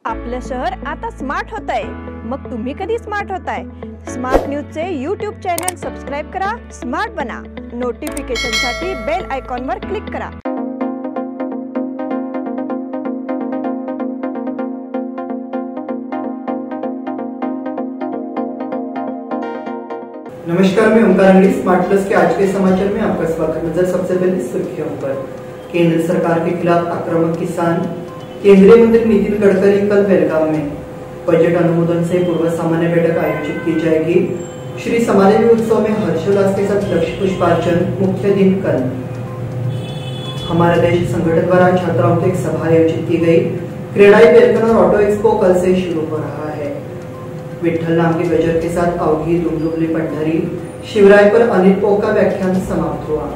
आपलं शहर आता स्मार्ट होत आहे। मग तुम्ही कधी स्मार्ट होताय? स्मार्ट न्यूजचे यूट्यूब चॅनल सबस्क्राइब करा, स्मार्ट बना। नोटिफिकेशनसाठी बेल आयकॉनवर क्लिक करा। नमस्कार, मैं ओमकार अंगड़ी। स्मार्ट प्लस के आज के समाचार में आपका स्वागत। नजर सबसे पहले सुर्खियों पर। केंद्र सरकार के खिलाफ आक्रामक किसान। केंद्रीय मंत्री नितिन गडकरी कल बेलगाम में। बजट अनुमोदन से पूर्व सामान्य बैठक आयोजित की जाएगी। श्री समादेवी उत्सव में हर्षोल्लास के साथ लक्ष्य पुष्पार्चन। मुख्य दिन कल। हमारा देश संगठन द्वारा छात्राओं की एक सभा आयोजित की गई। क्रेडाई बेलकन और ऑटो एक्सपो कल से शुरू हो रहा है। विठ्ठल नाम के गजर के साथ अवघी दुमदुमली पंढरी। शिवराय पर अनिल पोक का व्याख्यान समाप्त हुआ।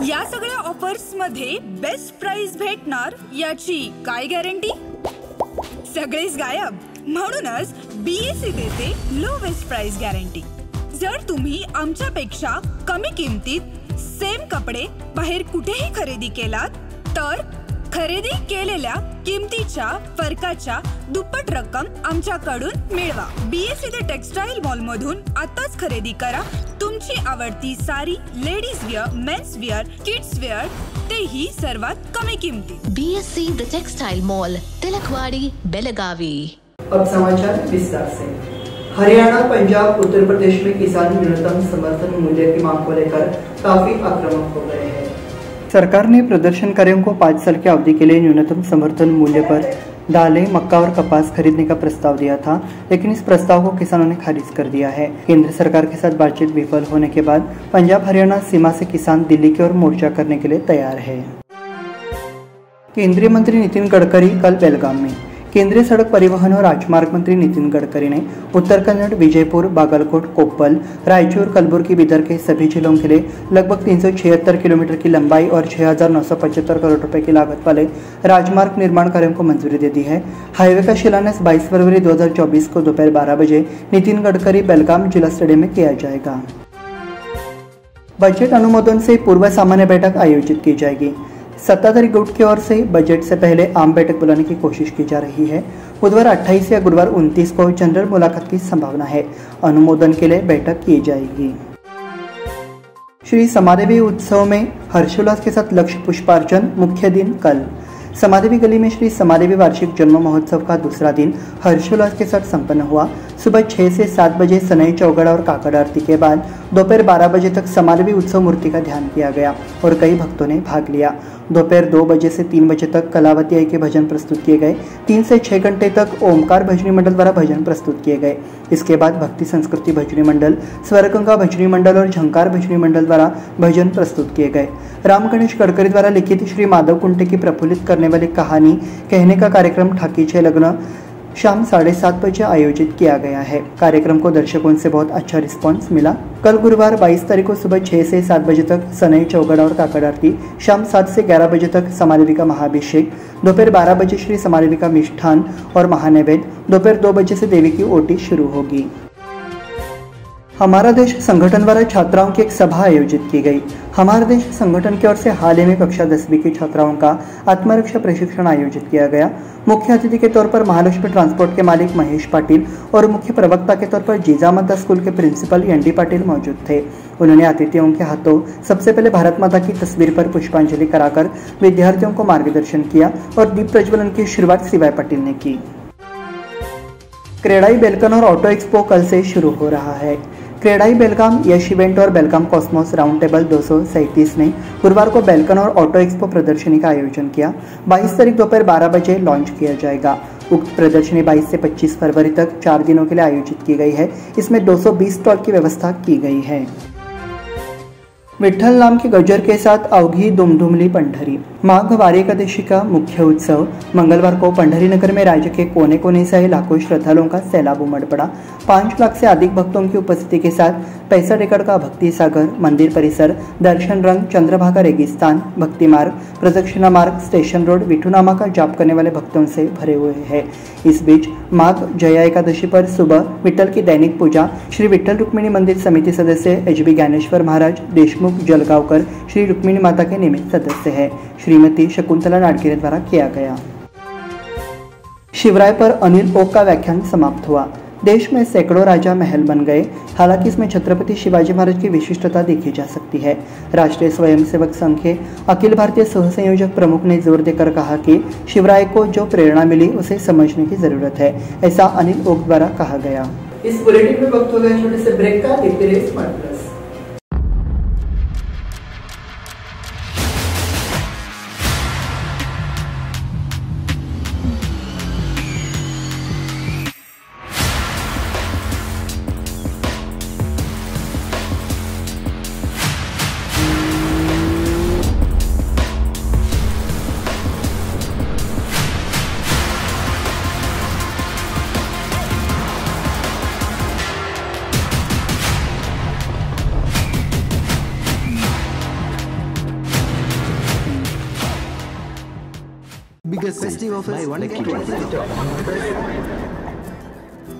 या सगळ्या ऑफर्स मध्ये बेस्ट प्राइस भेटणार याची काय गॅरंटी? सगळेच गायब। म्हणूनच बीएससी देते लोवेस्ट प्राइस गॅरंटी। जर तुम्ही आमच्यापेक्षा कमी किमतीत सेम कपडे बाहेर कुठेही खरेदी केलात तर खरेदी केलेल्या किमतीच्या फरकाच्या दुप्पट रक्कम आमच्याकडून मिळवा। बीएससी द टेक्सटाईल मॉल मधून आताच खरेदी करा तुमची आवडती sari, ladies wear, men's wear, kids wear, तेही सर्वात कमी किमतीत। BSC the textile mall, Tilakwadi, Belagavi. अब समाचार विस्तार से। हरियाणा, पंजाब, उत्तर प्रदेश में किसान न्यूनतम समर्थन मूल्य की मांग को लेकर काफी आक्रामक हो गए हैं। सरकार ने प्रदर्शनकारियों को 5 साल की अवधि के लिए न्यूनतम समर्थन मूल्य पर दालें, मक्का और कपास खरीदने का प्रस्ताव दिया था, लेकिन इस प्रस्ताव को किसानों ने खारिज कर दिया है। केंद्र सरकार के साथ बातचीत विफल होने के बाद पंजाब हरियाणा सीमा से किसान दिल्ली की ओर मोर्चा करने के लिए तैयार है। केंद्रीय मंत्री नितिन गडकरी कल बेलगाम में। केंद्रीय सड़क परिवहन और राजमार्ग मंत्री नितिन गडकरी ने उत्तर कन्नड़, विजयपुर, बागलकोट, कोप्पल, रायचूर, कलबुर्गी, बिदर के सभी जिलों के लिए लगभग 376 किलोमीटर की लंबाई और 6,975 करोड़ रुपए की लागत वाले राजमार्ग निर्माण कार्यों को मंजूरी दे दी है। हाईवे का शिलान्यास 22 फरवरी 2024 को दोपहर 12 बजे नितिन गडकरी बेलगाम जिला स्टेडियम में किया जाएगा। बजट अनुमोदन से पूर्व सामान्य बैठक आयोजित की जाएगी। सत्ताधारी गुट की ओर से बजट से पहले आम बैठक बुलाने की कोशिश की जा रही है। बुधवार 28 या गुरुवार 29 को जनरल मुलाकात की संभावना है। अनुमोदन के लिए बैठक की जाएगी। श्री समादेवी उत्सव में हर्षोल्लास के साथ लक्ष्य पुष्पार्चन। मुख्य दिन कल। समादेवी गली में श्री समादेवी वार्षिक जन्म महोत्सव का दूसरा दिन हर्षोल्लास के साथ संपन्न हुआ। सुबह 6 से 7 बजे सनई चौगड़ा और काकड़ आरती के बाद दोपहर 12 बजे तक समादेवी उत्सव मूर्ति का ध्यान किया गया और कई भक्तों ने भाग लिया। दोपहर 2 बजे से 3 बजे तक कलावती आई के भजन प्रस्तुत किए गए। 3 से 6 घंटे तक ओमकार भजनी मंडल द्वारा भजन प्रस्तुत किए गए। इसके बाद भक्ति संस्कृति भजनी मंडल, स्वरगंगा भजनी मंडल और झंकार भजनी मंडल द्वारा भजन प्रस्तुत किए गए। राम गणेश गडकरी द्वारा लिखित श्री माधव कुंटे की प्रफुल्लित करने वाली कहानी कहने का कार्यक्रम ठाकीचे लग्न शाम 7:30 बजे आयोजित किया गया है। कार्यक्रम को दर्शकों से बहुत अच्छा रिस्पांस मिला। कल गुरुवार 22 तारीख को सुबह 6 से 7 बजे तक सनई चौगड़ा और काकड़ आरती, शाम 7 से 11 बजे तक समादेवी का महाअभिषेक, दोपहर 12 बजे श्री समादेवी का मिष्ठान और महानैवेद्य, दोपहर 2 बजे से देवी की ओटी शुरू होगी। हमारा देश संगठन द्वारा छात्राओं की एक सभा आयोजित की गई। हमारे देश संगठन की ओर से हाल ही में कक्षा 10वीं की छात्राओं का आत्मरक्षा प्रशिक्षण आयोजित किया गया। मुख्य अतिथि के तौर पर महालक्ष्मी ट्रांसपोर्ट के मालिक महेश पाटिल और मुख्य प्रवक्ता के तौर पर जिजामाता स्कूल के प्रिंसिपल एनडी पाटिल मौजूद थे। उन्होंने अतिथियों के हाथों सबसे पहले भारत माता की तस्वीर पर पुष्पांजलि कराकर विद्यार्थियों को मार्गदर्शन किया और दीप प्रज्वलन की शुरुआत सीवाई पाटिल ने की। क्रेडाई बेलकन और ऑटो एक्सपो कल से शुरू हो रहा है। क्रेडाई बेलगाम यश इवेंट और बेलगाम कॉस्मोस राउंड टेबल 237 ने गुरुवार को बेलकन और ऑटो एक्सपो प्रदर्शनी का आयोजन किया। 22 तारीख दोपहर 12 बजे लॉन्च किया जाएगा। उक्त प्रदर्शनी 22 से 25 फरवरी तक 4 दिनों के लिए आयोजित की गई है। इसमें 220 स्टॉल की व्यवस्था की गई है। विठ्ठल नाम के गजर के साथ अवघी दुमधुमली पंढरी। माघ वारी एकादशी का मुख्य उत्सव मंगलवार को पंढरी नगर में राज्य के कोने कोने से लाखों श्रद्धालुओं का सैलाब उमड़ पड़ा। 5 लाख से अधिक भक्तों की उपस्थिति के साथ 65 एकड़ का भक्ति सागर, मंदिर परिसर, दर्शन रंग, चंद्रभागा रेगिस्तान, भक्ति मार्ग, प्रदक्षिणा मार्ग, स्टेशन रोड विठुनामा का जाप करने वाले भक्तों से भरे हुए हैं। इस बीच माघ जया एकादशी पर सुबह विठ्ठल की दैनिक पूजा श्री विठ्ठल रुक्मिणी मंदिर समिति सदस्य HB ज्ञानेश्वर महाराज देशमुख जलगांवकर श्री रुक्मिणी माता के निमित्त सदस्य है श्रीमती शकुंतला नाडगिरे द्वारा किया गया। शिवराय पर अनिल ओक का व्याख्यान समाप्त हुआ। देश में सैकड़ों राजा महल बन गए, हालांकि इसमें छत्रपति शिवाजी महाराज की विशिष्टता देखी जा सकती है। राष्ट्रीय स्वयंसेवक संघ के अखिल भारतीय सह संयोजक प्रमुख ने जोर देकर कहा कि शिवराय को जो प्रेरणा मिली उसे समझने की जरूरत है, ऐसा अनिल ओक द्वारा कहा गया। इस बुलेटिन में वक्त हो गया छोटे से ब्रेक का। देखते रहिए स्मार्ट प्लस।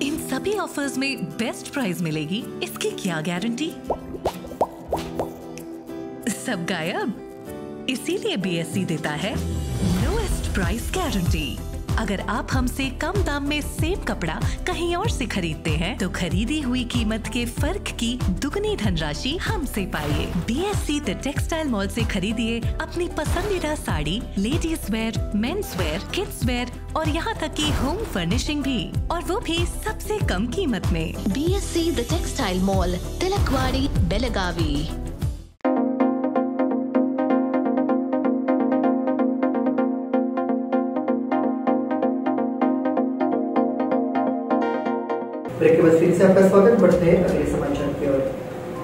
इन सभी ऑफर्स में बेस्ट प्राइस मिलेगी, इसकी क्या गारंटी? सब गायब, इसीलिए BSC देता है लोएस्ट प्राइस गारंटी। अगर आप हमसे कम दाम में सेम कपड़ा कहीं और से खरीदते हैं तो खरीदी हुई कीमत के फर्क की दुगनी धनराशि हमसे पाइए। BSC द टेक्सटाइल मॉल से खरीदिए अपनी पसंदीदा sari, ladies wear, men's wear, kids where और यहाँ तक की होम फर्निशिंग भी, और वो भी सबसे कम कीमत में। BSC the textile mall, Tilakwadi, Belagavi. Break के बाद फिर से आपका स्वागत। बढ़ते हैं अगले समाचार की ओर।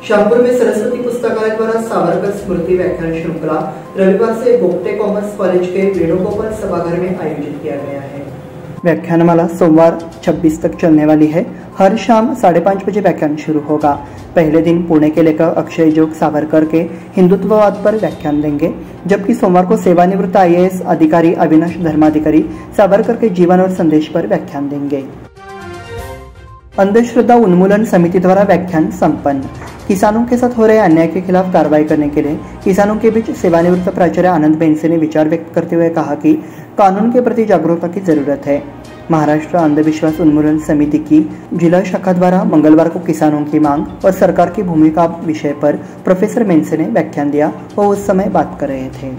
शाहपुर में सरस्वती पुस्तकालय द्वारा सावरकर स्मृति व्याख्यान श्रृंखला रविवार से गोगटे कॉमर्स कॉलेज के वेणुगोपाल सभागार में आयोजित किया गया है। व्याख्यानमाला सोमवार 26 तक चलने वाली है। हर शाम 5:30 बजे व्याख्यान शुरू होगा। पहले दिन पुणे के लेखक अक्षय जोग सावरकर के हिंदुत्ववाद पर व्याख्यान देंगे, जबकि सोमवार को सेवानिवृत्त IAS अधिकारी अविनाश धर्माधिकारी सावरकर के जीवन और संदेश पर व्याख्यान देंगे। अंधश्रद्धा उन्मूलन समिति द्वारा व्याख्यान संपन्न। किसानों के साथ हो रहे अन्याय के खिलाफ कार्रवाई करने के लिए किसानों के बीच सेवानिवृत्त प्राचार्य आनंद बेंसे ने विचार व्यक्त करते हुए कहा कि कानून के प्रति जागरूकता की जरूरत है। महाराष्ट्र अंधविश्वास उन्मूलन समिति की जिला शाखा द्वारा मंगलवार को किसानों की मांग और सरकार की भूमिका विषय पर प्रोफेसर मेंसे ने व्याख्यान दिया और उस समय बात कर रहे थे।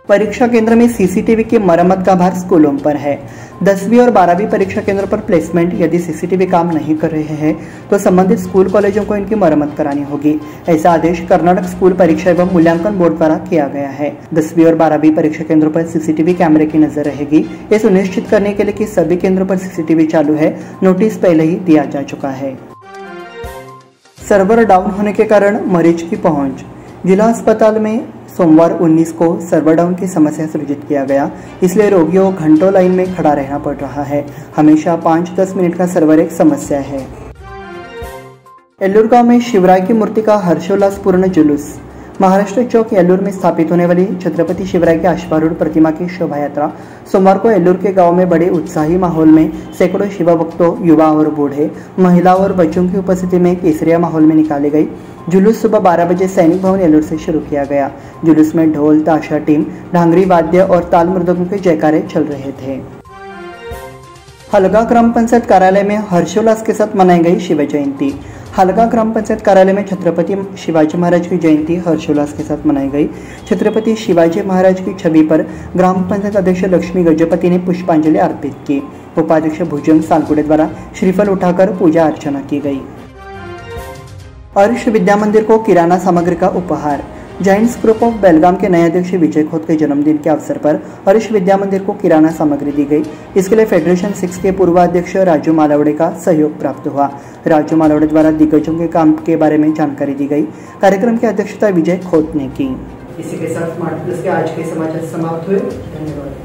परीक्षा केंद्र में CCTV की मरम्मत का भार स्कूलों पर है। 10वीं और 12वीं परीक्षा केंद्र पर प्लेसमेंट यदि CCTV काम नहीं कर रहे हैं तो संबंधित स्कूल कॉलेजों को इनकी मरम्मत करानी होगी। ऐसा आदेश कर्नाटक स्कूल परीक्षा एवं मूल्यांकन बोर्ड द्वारा किया गया है। 10वीं और 12वीं परीक्षा केंद्रों पर CCTV कैमरे की नजर रहेगी। ये सुनिश्चित करने के लिए कि सभी केंद्रों पर CCTV चालू है, नोटिस पहले ही दिया जा चुका है। सर्वर डाउन होने के कारण मरीज की पहुंच। जिला अस्पताल में सोमवार 19 को सर्वर डाउन की समस्या सृजित किया गया, इसलिए रोगियों को घंटों लाइन में खड़ा रहना पड़ रहा है। हमेशा 5-10 मिनट का सर्वर एक समस्या है। एल्लूर गांव में शिवराय की मूर्ति का हर्षोल्लासपूर्ण जुलूस। महाराष्ट्र चौक एल्लूर में स्थापित होने वाली छत्रपति शिवराय की अश्वारूढ़ प्रतिमा की शोभा यात्रा सोमवार को एल्लूर के गांव में बड़े उत्साही माहौल में सैकड़ों शिव भक्तों, युवा और बूढ़े, महिलाओं और बच्चों की उपस्थिति में केसरिया माहौल में निकाली गई। जुलूस सुबह 12 बजे सैनिक भवन येलोर से शुरू किया गया। जुलूस में ढोल, ताशा, टीम, ढांगरी वाद्य और ताल मृदंगों के जयकारे चल रहे थे। हलगा ग्राम पंचायत कार्यालय में हर्षोल्लास के साथ मनाई गई शिव जयंती। हलगा ग्राम पंचायत कार्यालय में छत्रपति शिवाजी महाराज की जयंती हर्षोल्लास के साथ मनाई गई। छत्रपति शिवाजी महाराज की छवि पर ग्राम पंचायत अध्यक्ष लक्ष्मी गजपति ने पुष्पांजलि अर्पित की। उपाध्यक्ष भुजंग सालकुड़े द्वारा श्रीफल उठाकर पूजा अर्चना की गई। अर्श विद्या मंदिर को किराना सामग्री का उपहार। जाइंट्स ग्रुप ऑफ बेलगाम के नए अध्यक्ष विजय खोत के जन्मदिन के अवसर पर अर्श विद्या मंदिर को किराना सामग्री दी गई। इसके लिए फेडरेशन 6 के पूर्व अध्यक्ष राजू मालवड़े का सहयोग प्राप्त हुआ। राजू मालवड़े द्वारा दिग्गजों के काम के बारे में जानकारी दी गई। कार्यक्रम की अध्यक्षता विजय खोत ने की। इसी के साथ स्मार्ट प्लस के आज के समाचार समाप्त हुए। धन्यवाद।